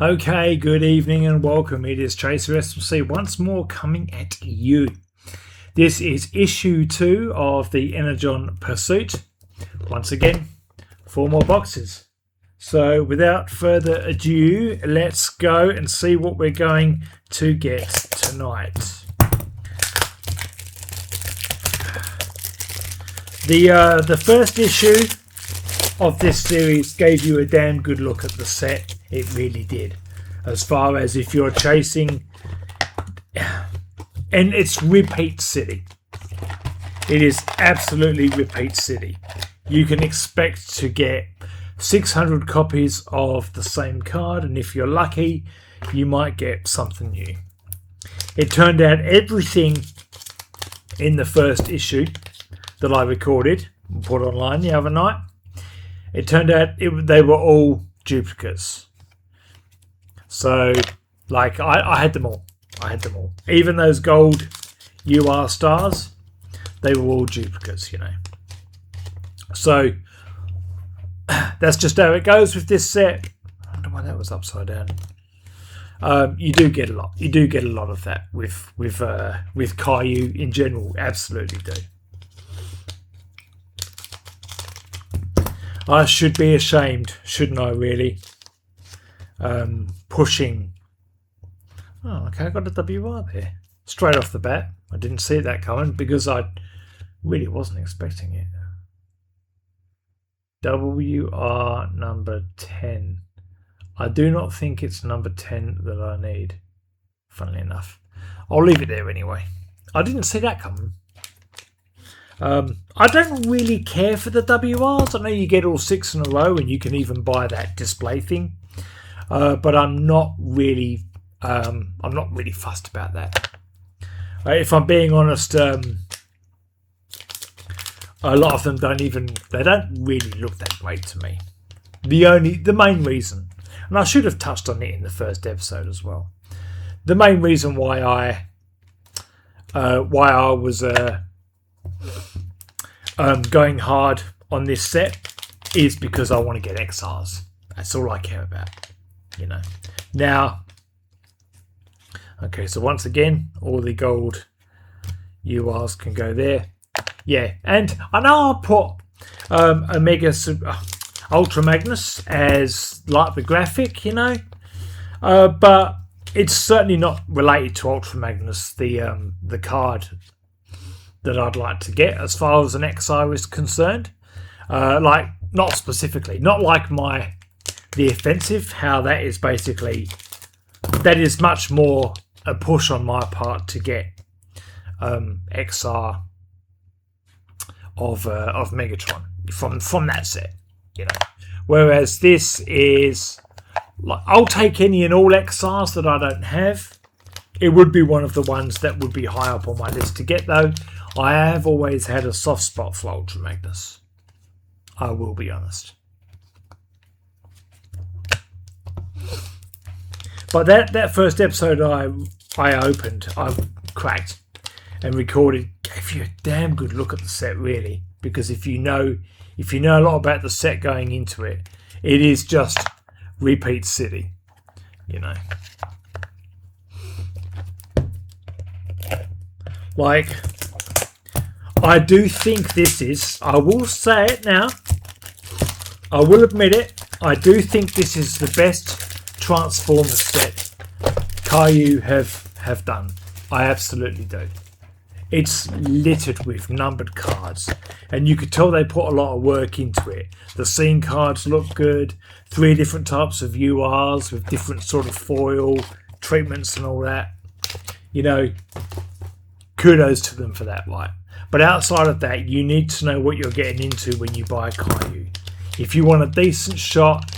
Okay, good evening and welcome. It is Chaser SMC once more coming at you. This is issue 2 of the Energon Pursuit. Once again, 4 more boxes. So without further ado, let's go and see what we're going to get tonight. The first issue of this series gave you a damn good look at the set. It really did. As far as if you're chasing, and it's repeat city. It is absolutely repeat city. You can expect to get 600 copies of the same card, and if you're lucky, you might get something new. It turned out everything in the first issue that I recorded and put online the other night, it turned out they were all duplicates. So, like, I had them all. Even those gold UR stars, they were all duplicates, you know. So, that's just how it goes with this set. I wonder why that was upside down. You do get a lot. You do get a lot of that with Kayou in general. Absolutely do. I should be ashamed, shouldn't I, really? Pushing. Oh, okay, I got a WR there. Straight off the bat. I didn't see that coming because I really wasn't expecting it. WR number 10. I do not think it's number 10 that I need, funnily enough. I'll leave it there anyway. I didn't see that coming. I don't really care for the WRs. I know you get all 6 in a row and you can even buy that display thing. But I'm not really fussed about that. If I'm being honest, a lot of them don't really look that great to me. The main reason, and I should have touched on it in the first episode as well. The main reason why I was going hard on this set is because I want to get XRs. That's all I care about, you know. Now, okay, so once again, all the gold URs can go there. Yeah, and I know I put Omega Ultra Magnus as like the graphic, you know, but it's certainly not related to Ultra Magnus, the card that I'd like to get as far as an XR is concerned. Like, not specifically, not like the offensive, how that is basically, that is much more a push on my part to get XR of Megatron from that set, you know. Whereas this is, like, I'll take any and all XRs that I don't have. It would be one of the ones that would be high up on my list to get, though. I have always had a soft spot for Ultra Magnus. I will be honest. But that first episode I cracked and recorded gave you a damn good look at the set, really. Because if you know a lot about the set going into it, it is just repeat city, you know. Like, I do think this is, I will say it now, I will admit it, I do think this is the best Transformers set Kayou have done. I absolutely do. It's littered with numbered cards, and you could tell they put a lot of work into it. The scene cards look good, 3 different types of URs with different sort of foil treatments and all that. You know, kudos to them for that, right? But outside of that, you need to know what you're getting into when you buy Kayou. If you want a decent shot,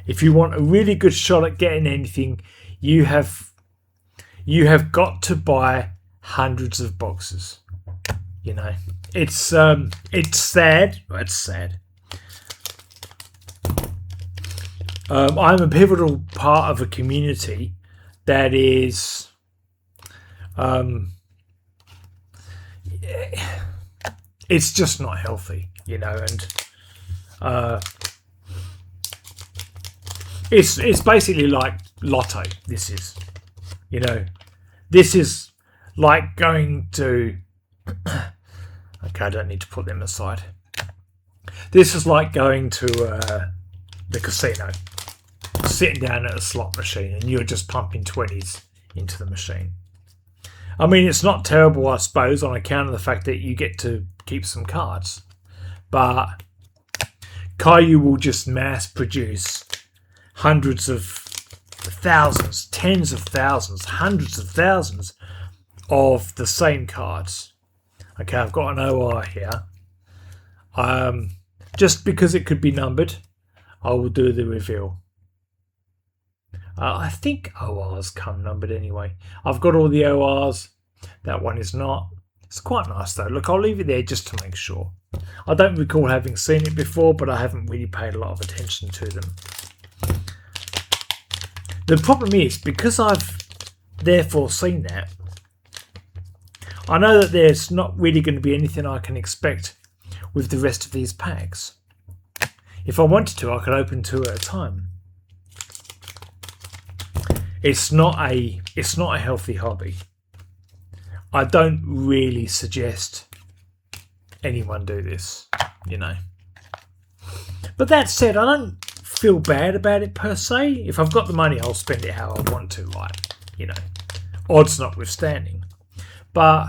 if you want a really good shot at getting anything, you have got to buy hundreds of boxes. You know, it's sad. It's sad. I'm a pivotal part of a community that is it's just not healthy, you know, and it's basically like lotto. This is, you know, this is like going to. Okay, I don't need to put them aside. This is like going to the casino, sitting down at a slot machine, and you're just pumping 20s into the machine. I mean, it's not terrible, I suppose, on account of the fact that you get to keep some cards. But Kayou will just mass produce hundreds of thousands, tens of thousands, hundreds of thousands of the same cards. Okay, I've got an OR here. Just because it could be numbered, I will do the reveal. I think ORs come numbered anyway. I've got all the ORs. That one is not. It's quite nice though. Look, I'll leave it there just to make sure. I don't recall having seen it before, but I haven't really paid a lot of attention to them. The problem is, because I've therefore seen that, I know that there's not really going to be anything I can expect with the rest of these packs. If I wanted to, I could open 2 at a time. It's not a healthy hobby. I don't really suggest anyone do this, you know. But that said, I don't feel bad about it per se. If I've got the money, I'll spend it how I want to, like, you know, odds notwithstanding. But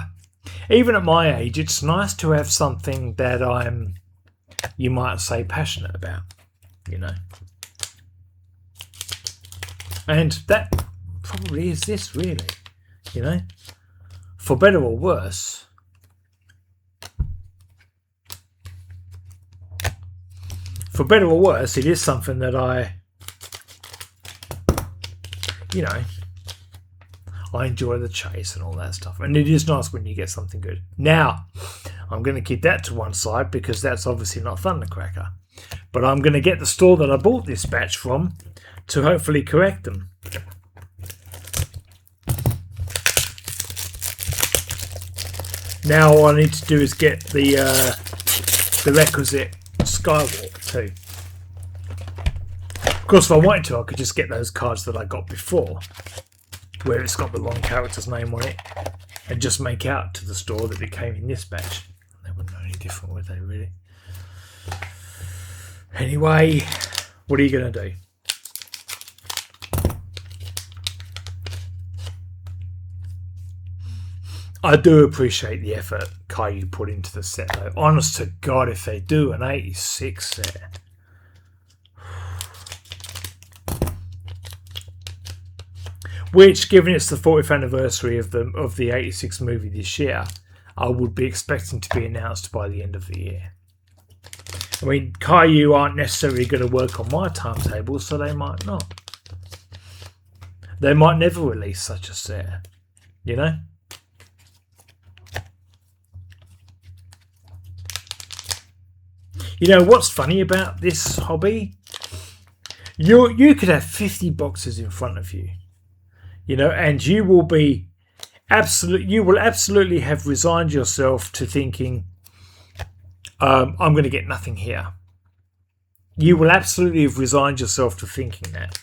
even at my age, it's nice to have something that I'm, you might say, passionate about, you know. And that probably is this, really, you know. For better or worse, it is something that I, you know, I enjoy the chase and all that stuff. And it is nice when you get something good. Now, I'm going to keep that to one side because that's obviously not Thundercracker. But I'm going to get the store that I bought this batch from to hopefully correct them. Now all I need to do is get the requisite Skywalk too. Of course, if I wanted to, I could just get those cards that I got before, where it's got the long character's name on it, and just make out to the store that it came in this batch. They wouldn't know any different, would they, really? Anyway, what are you going to do? I do appreciate the effort Kayou put into the set, though. Honest to God, if they do an 86 set. Which, given it's the 40th anniversary of the 86 movie this year, I would be expecting to be announced by the end of the year. I mean, Kayou aren't necessarily going to work on my timetable, so they might not. They might never release such a set, you know? You know what's funny about this hobby? You could have 50 boxes in front of you, you know, and you will absolutely have resigned yourself to thinking, I'm going to get nothing here. You will absolutely have resigned yourself to thinking that.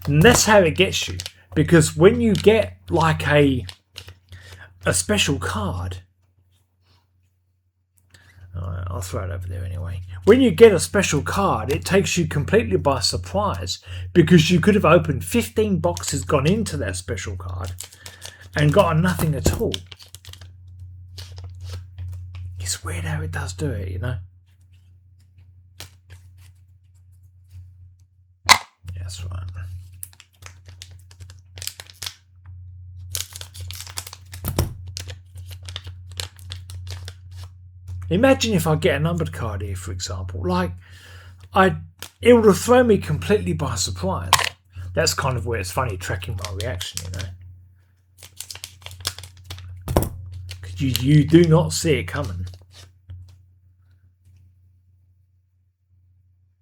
And that's how it gets you, because when you get like a special card, I'll throw it over there anyway. When you get a special card, it takes you completely by surprise, because you could have opened 15 boxes, gone into that special card, and gotten nothing at all. It's weird how it does do it, you know? Yeah, that's right. Imagine if I get a numbered card here, for example. Like, it would have thrown me completely by surprise. That's kind of where it's funny tracking my reaction, you know. You do not see it coming.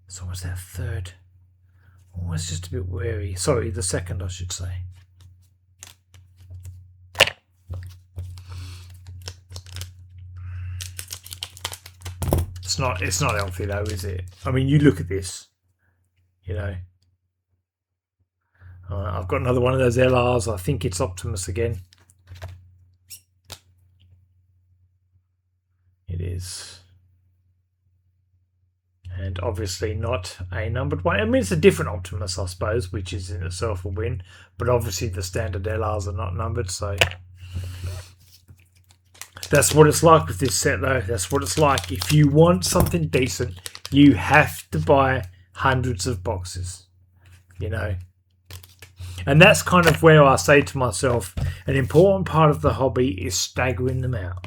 So what's that third? Oh, it's just a bit wary. Sorry, the second, I should say. It's not healthy though, is it? I mean, you look at this, you know, I've got another one of those LRs. I think it's Optimus again. It is. And obviously not a numbered one. I mean, it's a different Optimus, I suppose, which is in itself a win. But obviously the standard LRs are not numbered, so... That's what it's like with this set, though. That's what it's like. If you want something decent, you have to buy hundreds of boxes. You know. And that's kind of where I say to myself, an important part of the hobby is staggering them out.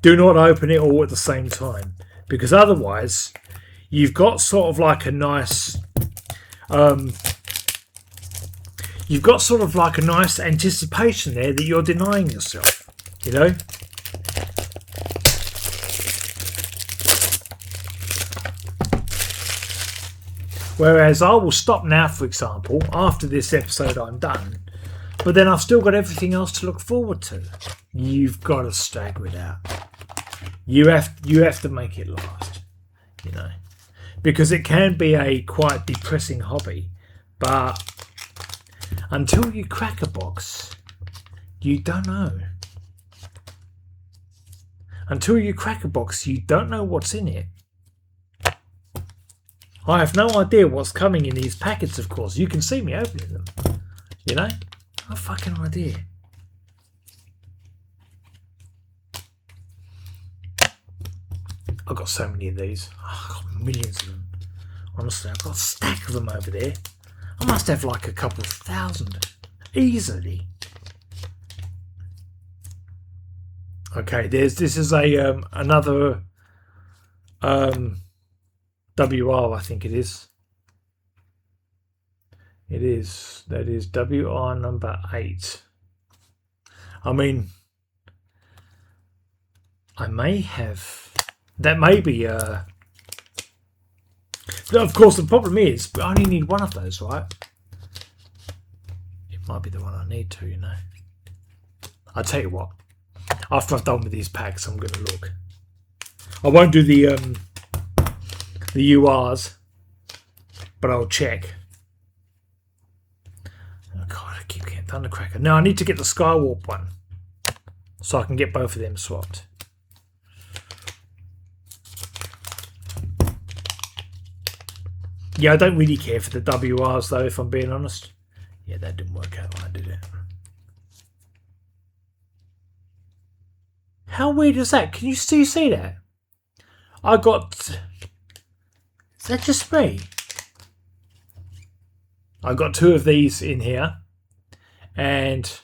Do not open it all at the same time, because otherwise you've got sort of like a nice anticipation there that you're denying yourself, you know. Whereas I will stop now, for example, after this episode I'm done, but then I've still got everything else to look forward to. You've got to stagger it out. You have to make it last, you know, because it can be a quite depressing hobby, but until you crack a box, you don't know. Until you crack a box, you don't know what's in it. I have no idea what's coming in these packets, of course. You can see me opening them, you know? No fucking idea. I've got so many of these. Oh, I've got millions of them. Honestly, I've got a stack of them over there. I must have like a couple of thousand. Easily. Okay, this is a another WR, I think it is. It is. That is WR number 8. I mean, I may have... That may be... Of course, the problem is, I only need one of those, right? It might be the one I need to, you know. I'll tell you what. After I've done with these packs, I'm going to look. I won't do the URs, but I'll check. Oh God, I keep getting Thundercracker. No, I need to get the Skywarp one, so I can get both of them swapped. Yeah, I don't really care for the WRs though, if I'm being honest. Yeah, that didn't work out right, did it? How weird is that? Can you still see that? I got... Is that just me? I got 2 of these in here. And...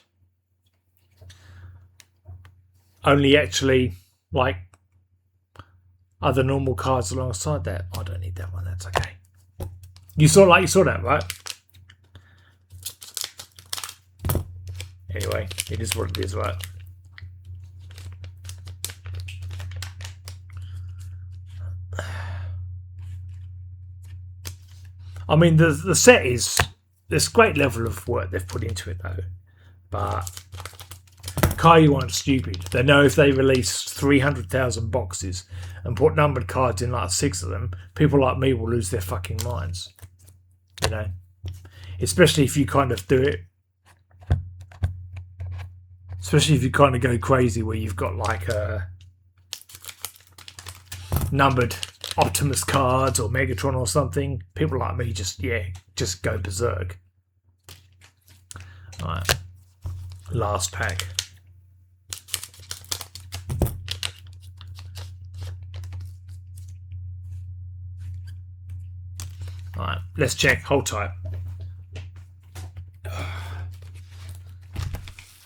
only actually, like... other normal cards alongside that. I don't need that one, that's okay. You saw that, right? Anyway, it is what it is, right? I mean, the set is... There's great level of work they've put into it, though. But... Kayou aren't stupid. They know if they release 300,000 boxes and put numbered cards in like 6 of them, people like me will lose their fucking minds. You know? Especially if you kind of do it... Especially if you kind of go crazy where you've got like a... numbered Optimus cards or Megatron or something. People like me just go berserk. Alright. Last pack. Alright, let's check. Hold tight.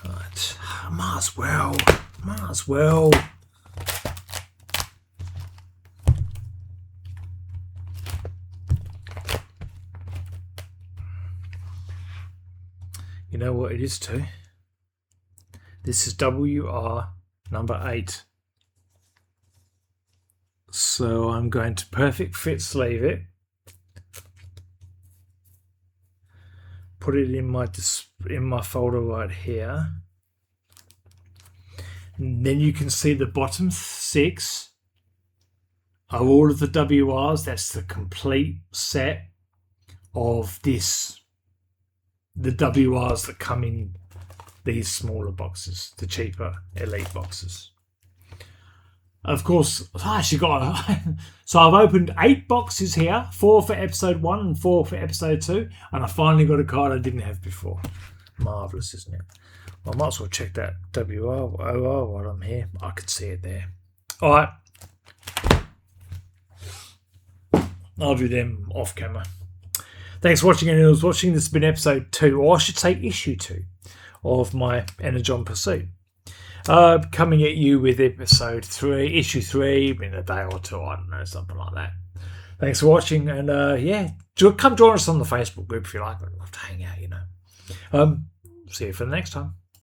Alright. Might as well. You know what it is too? This is WR number 8. So I'm going to perfect fit sleeve it. Put it in my folder right here. And then you can see the bottom 6 are all of the WRs. That's the complete set of this the WRs that come in these smaller boxes, the cheaper Elite boxes. Of course, I actually got so I've opened 8 boxes here, 4 for episode 1 and 4 for episode 2, and I finally got a card I didn't have before. Marvellous, isn't it? I might as well check that WR while I'm here. I can see it there. Alright. I'll do them off camera. Thanks for watching, anyone who's watching. This has been episode 2, or I should say issue 2, of my Energon Pursuit. Coming at you with episode 3, issue 3, in a day or 2, I don't know, something like that. Thanks for watching, and yeah, come join us on the Facebook group if you like. I'd love to hang out, you know. See you for the next time.